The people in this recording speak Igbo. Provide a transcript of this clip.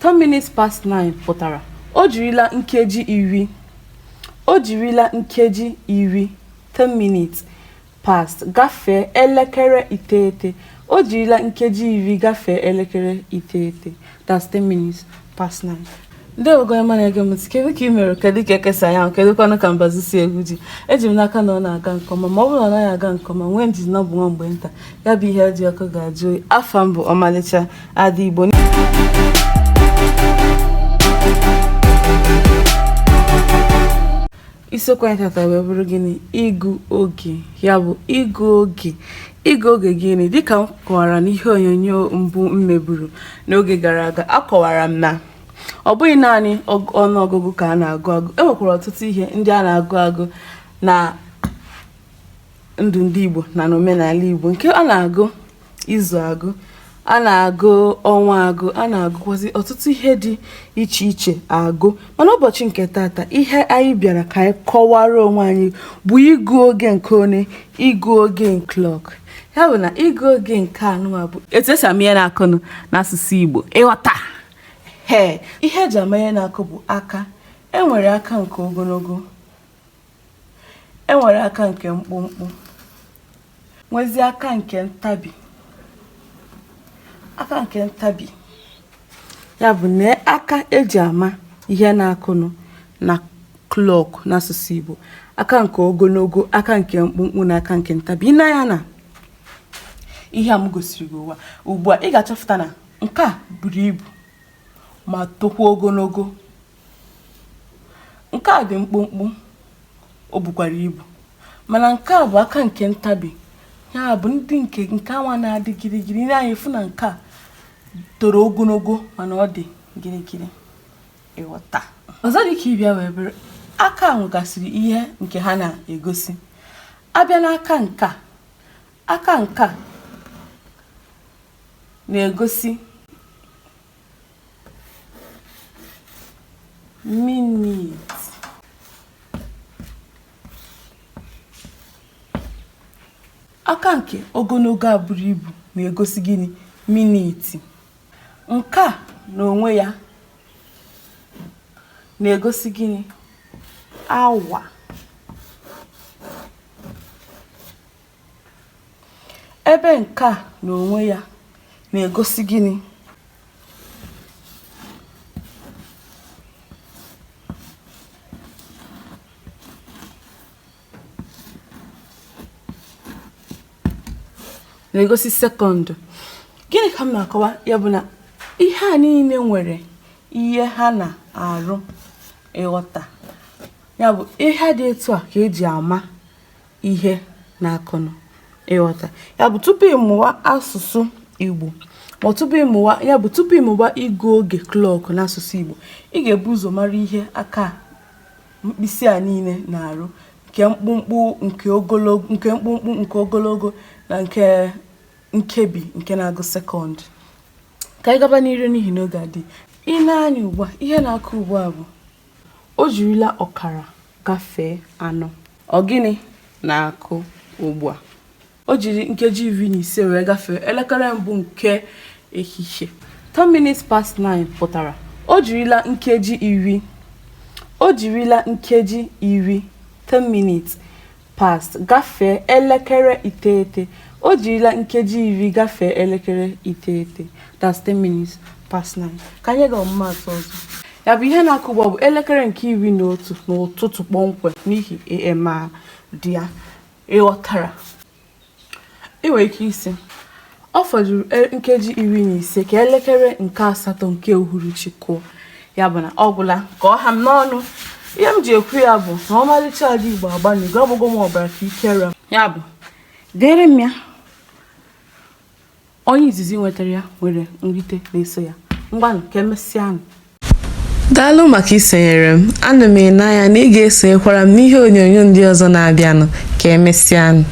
10 minutes past 9 pụtara o jirila nkeji iri. O jirila nkeji iri 10 minutes past gafee elekere iteghete. O jirila nkeji iri gafee elekere iteghete. That's 10 minutes past 9. Ndewo go ema na-ege m ntị. Kedu ka ị mere? Kedu ka ekesa ya? Kedu kwanụ ka mbazi si egwu ji? Eji m n'aka na ọ na-aga nke ọma, ma ọ bụrụ na ọ naghị aga nke ọma, nwee njizi na ọ bụ nwa mgbe nta. Ya bụ ihe dị ọkụ ga-ajụ oyi. Afa m bụ Ọmalịcha Ada Igbo. Isiokwu anyị tata wee bụrụ gịnị? Ịgụ oge. Ya bụ ịgụ oge. Ịgụ oge gịnị? Dịka m kọwara n'ihe onyonyo mbụ m meburu n'oge gara aga, akọwara m na ọ bụghị naanị ọnụọgụgụ ka a na-agụ agụ. E nwekwara ọtụtụ ihe ndị a na-agụ agụ na ndụ ndị Igbo na n'omenala Igbo, nke a na-agụ izu agụ, a na-agụ ọnwa agụ, a na-agụkwazị ọtụtụ ihe dị iche iche agụ. Mana ụbọchị nke tata, ihe anyị bịara ka anyị kọwara onwe anyị bụ ịgụ oge nke one, ịgụ oge clock. Ya bụ na ịgụ oge nke anụwa bụ etu esi ama ihe na-akụnụ n'asụsụ Igbo. Ịghọta ihe eji ama ihe na-akụ bụ aka. Enwere aka nke ogologo, enwere aka nke mkpụmkpụ, nwezie aka nke ntabi. Aka nke ntabi ya bụ na aka eji ama ihe na-akụnụ na clock n'asụsụ Igbo. Aka nke ogologo, aka nke mkpụmkpụ na aka nke ntabi. Ị na-anya na ihe a m gosiri gị ugbu a, ị ga-achọpụta na nke a buru ibu ma tokwa ogologo. Nke a dị mkpụmkpụ, o bukwara ibu. Mana nke a bụ aka nke ntabi. Ya bụ ndị nke anwa na-adị girigiri. Na-anyị fụ na nke a toro ogologo mana ọ dị girigiri. Ịghọta. Ọzọ dị ka ịbịa wee bụrụ aka nwegasịrị ihe nke ha na-egosi. Abịa n'aka nka, aka nka na-egosi minute. Aka nke ogologo a buru ibu na-egosi gịnị? Minute. Nke a n'onwe ya na-egosi gịnị? Awa. Ebe nke a n'onwe ya na-egosi gịnị? Na-egosi sekọndụ. Gịnị ka m na-akọwa? Ya bụ na ihe a niile nwere ihe ha na-arụ. Ịghọta. Ya bụ ihe dị etu a ka eji ama ihe na-akụnụ. Ịghọta. Ya bụ tupu ịmụwa asụsụ Igbo, ma tupu ịmụwa ịgụ oge clock n'asụsụ Igbo, ị ga-ebu ụzọ mara ihe aka mkpịsị a niile na-arụ, nke mkpụmkpụ nke ogologo na nke nkebi nke na-agụ sekọndụ. Ka anyị gaba n'iru n'ihi na oge adị. Ị na-anya ugbu a, ihe na-akụ ugbu a bụ o jirila ọkara gafee 4. Ọ gịnị na-akụ ugbu a? O jiri nkeji 15 wee gafee elekere mbụ nke ehihie. 10 minutes past 9 pụtara o jirila nkeji iri. O jirila nkeji iri 10 minutes past gafee elekere iteghete. O jirila nkeji iri gafee elekere iteghete. That's 10 minutes past 9. Ka anyị ga ọmụmatụ ọzọ. Ya bụ ihe na-akụ ugbu a bụ elekere nke 11 n'ụtụtụ kpọmkwem n'ihi AM dị ya. Ịghọtara. Ị nwere ike isi ọ fọdụrụ nkeji 15 ka elekere nke 8 nke uhuruchi kụọ. Ya bụ na ọ gwụla ka ọ ha m n'ọnụ. Ihe m ji ekwu ya bụ na Ọmalịcha Ada Igbo agbanigo, ọgbụgwọ m ọbara ka ike ra. Ya bụ dere m ya. Onye izizi nwetara ya nwere nrite na-eso ya. Ngwanụ ka emesịanụ. Daalụ maka isonyere m. Ana m n'anya na ị ga-esonyekwara m n'ihe onyonyo ndị ọzọ na-abịanụ. Ka emesịanụ.